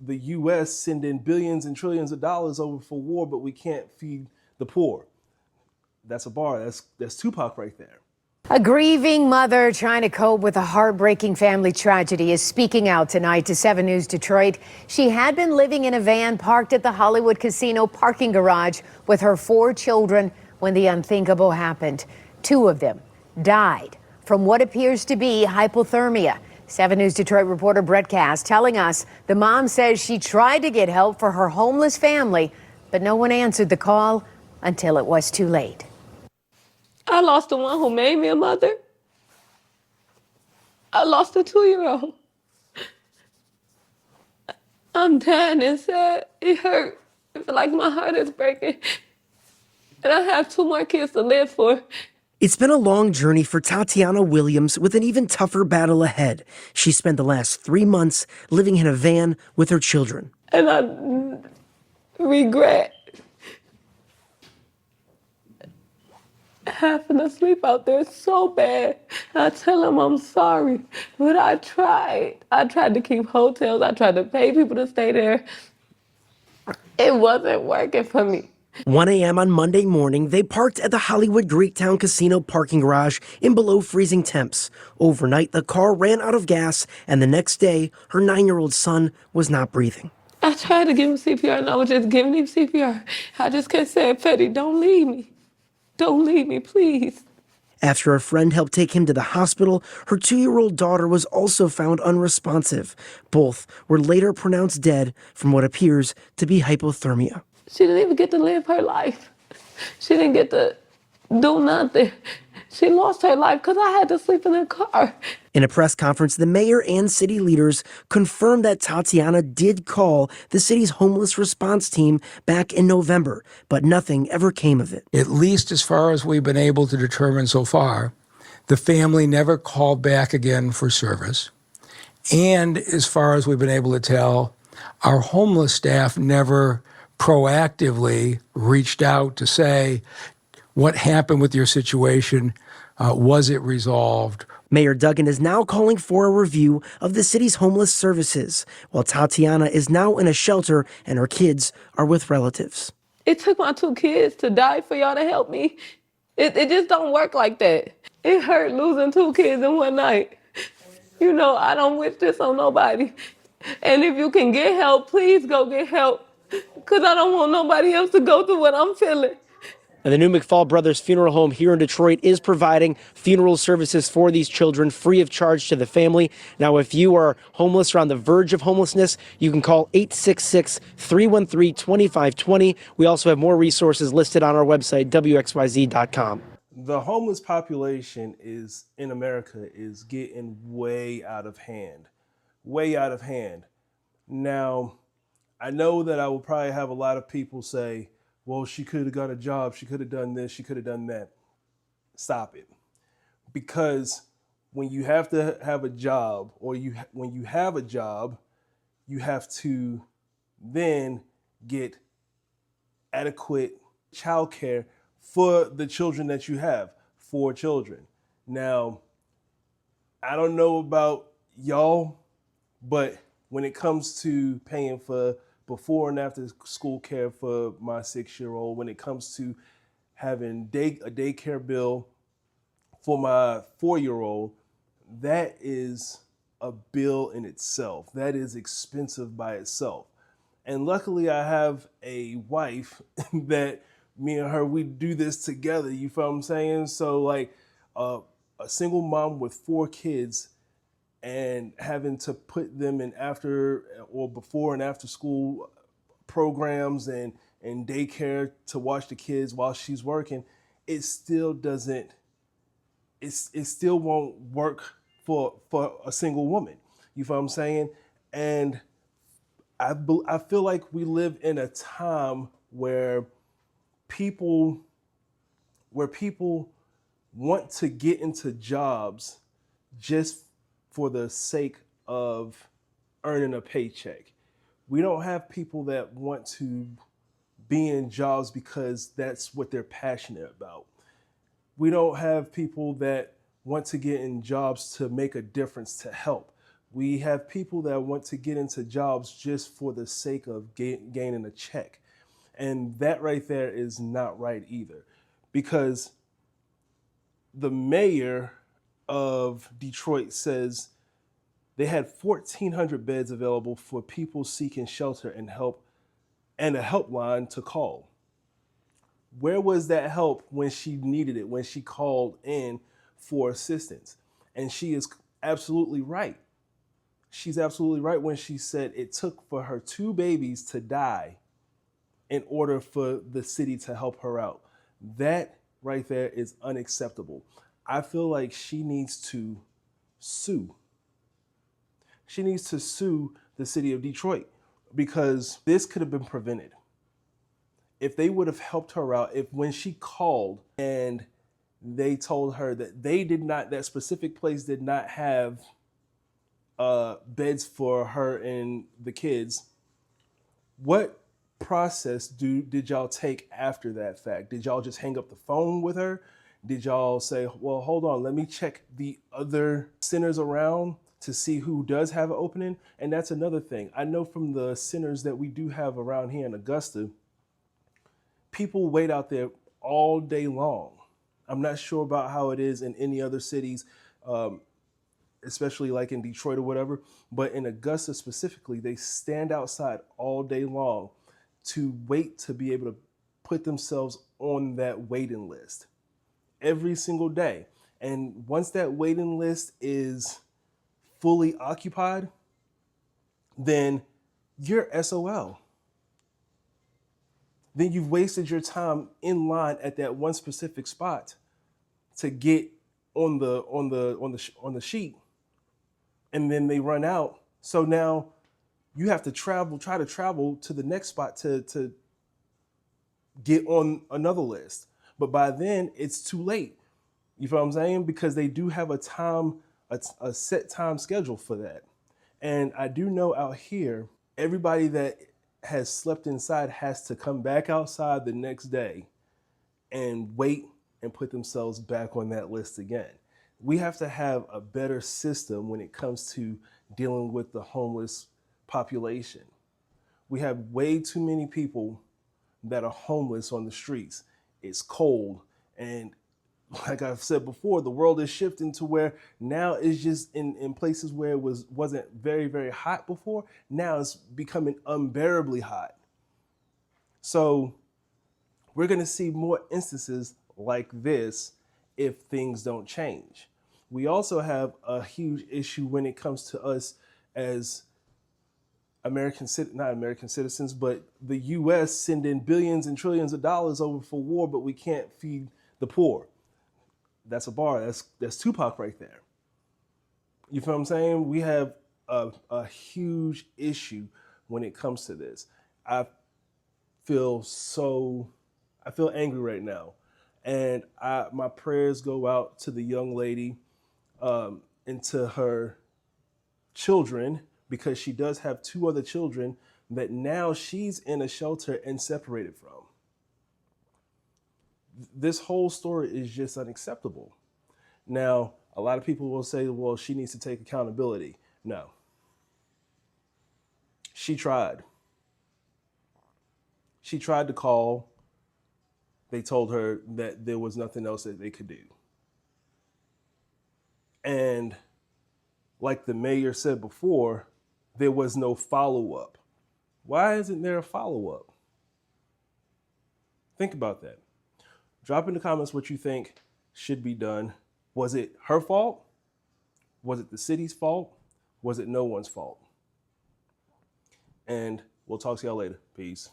the U.S. sending billions and trillions of dollars over for war, but we can't feed the poor. That's a bar. That's Tupac right there. A grieving mother trying to cope with a heartbreaking family tragedy is speaking out tonight to 7 News Detroit. She had been living in a van parked at the Hollywood Casino parking garage with her 4 children when the unthinkable happened. 2 of them died from what appears to be hypothermia. 7 News Detroit reporter Brett Cass telling us the mom says she tried to get help for her homeless family, but no one answered the call until it was too late. I lost the one who made me a mother. I lost a 2-year-old. I'm dying inside. It hurt. I feel like my heart is breaking. And I have 2 more kids to live for. It's been a long journey for Tatiana Williams with an even tougher battle ahead. She spent the last 3 months living in a van with her children. And I regret having to sleep out there so bad. I tell them I'm sorry, but I tried. I tried to keep hotels. I tried to pay people to stay there. It wasn't working for me. 1 a.m. on Monday morning, they parked at the Hollywood Greektown Casino parking garage in below freezing temps. Overnight, the car ran out of gas, and the next day, her 9-year-old son was not breathing. I tried to give him CPR, and I was just giving him CPR. I just kept saying, Fetty, don't leave me. Don't leave me, please. After a friend helped take him to the hospital, her 2-year-old daughter was also found unresponsive. Both were later pronounced dead from what appears to be hypothermia. She didn't even get to live her life. She didn't get to do nothing. She lost her life because I had to sleep in the car. In a press conference, the mayor and city leaders confirmed that Tatiana did call the city's homeless response team back in November, but nothing ever came of it. At least as far as we've been able to determine so far, the family never called back again for service. And as far as we've been able to tell, our homeless staff never proactively reached out to say, what happened with your situation? Was it resolved? Mayor Duggan is now calling for a review of the city's homeless services, while Tatiana is now in a shelter and her kids are with relatives. It took my 2 kids to die for y'all to help me. It just don't work like that. It hurt losing 2 kids in one night. You know, I don't wish this on nobody. And if you can get help, please go get help. Because I don't want nobody else to go through what I'm feeling. And the new McFall Brothers Funeral Home here in Detroit is providing funeral services for these children free of charge to the family. Now, if you are homeless or on the verge of homelessness, you can call 866-313-2520. We also have more resources listed on our website, wxyz.com. The homeless population in America is getting way out of hand. Way out of hand. Now, I know that I will probably have a lot of people say, well, she could have got a job, she could have done this, she could have done that. Stop it. Because when you have to have a job, or when you have a job, you have to then get adequate childcare for the children that you have, 4 children. Now, I don't know about y'all, but when it comes to paying for before and after school care for my 6-year-old, when it comes to having a daycare bill for my 4-year-old, that is a bill in itself. That is expensive by itself. And luckily I have a wife that me and her, we do this together, you feel what I'm saying? So like a single mom with 4 kids and having to put them in after or before and after school programs and daycare to watch the kids while she's working, it still won't work for a single woman. You feel what I'm saying? And I feel like we live in a time where people want to get into jobs just for the sake of earning a paycheck. We don't have people that want to be in jobs because that's what they're passionate about. We don't have people that want to get in jobs to make a difference, to help. We have people that want to get into jobs just for the sake of gaining a check. And that right there is not right either, because the mayor of Detroit says they had 1,400 beds available for people seeking shelter and help, and a helpline to call. Where was that help when she needed it, when she called in for assistance? And she is absolutely right. She's absolutely right when she said it took for her 2 babies to die in order for the city to help her out. That right there is unacceptable. I feel like she needs to sue. She needs to sue the city of Detroit, because this could have been prevented. If they would have helped her out, if when she called and they told her that that specific place did not have beds for her and the kids, what process did y'all take after that fact? Did y'all just hang up the phone with her? Did y'all say, well, hold on, let me check the other centers around to see who does have an opening? And that's another thing. I know from the centers that we do have around here in Augusta, people wait out there all day long. I'm not sure about how it is in any other cities, especially like in Detroit or whatever, but in Augusta specifically, they stand outside all day long to wait to be able to put themselves on that waiting list every single day. And once that waiting list is fully occupied, then you're SOL. Then you've wasted your time in line at that one specific spot to get on the sheet, and then they run out. So now you have to try to travel to the next spot to get on another list. But by then it's too late. You feel what I'm saying? Because they do have a set time schedule for that. And I do know out here, everybody that has slept inside has to come back outside the next day and wait and put themselves back on that list again. We have to have a better system when it comes to dealing with the homeless population. We have way too many people that are homeless on the streets. It's cold, and like I've said before, the world is shifting to where now it's just in places where it wasn't very, very hot before. Now it's becoming unbearably hot. So we're going to see more instances like this if things don't change. We also have a huge issue when it comes to us as not American citizens, but the U.S. sending billions and trillions of dollars over for war, but we can't feed the poor. That's a bar. That's Tupac right there. You feel what I'm saying? We have a huge issue when it comes to this. I feel angry right now, and my prayers go out to the young lady and to her children, because she does have 2 other children that now she's in a shelter and separated from. This whole story is just unacceptable. Now, a lot of people will say, well, she needs to take accountability. No. She tried. She tried to call. They told her that there was nothing else that they could do. And like the mayor said before, there was no follow-up. Why isn't there a follow-up? Think about that. Drop in the comments what you think should be done. Was it her fault? Was it the city's fault? Was it no one's fault? And we'll talk to y'all later. Peace.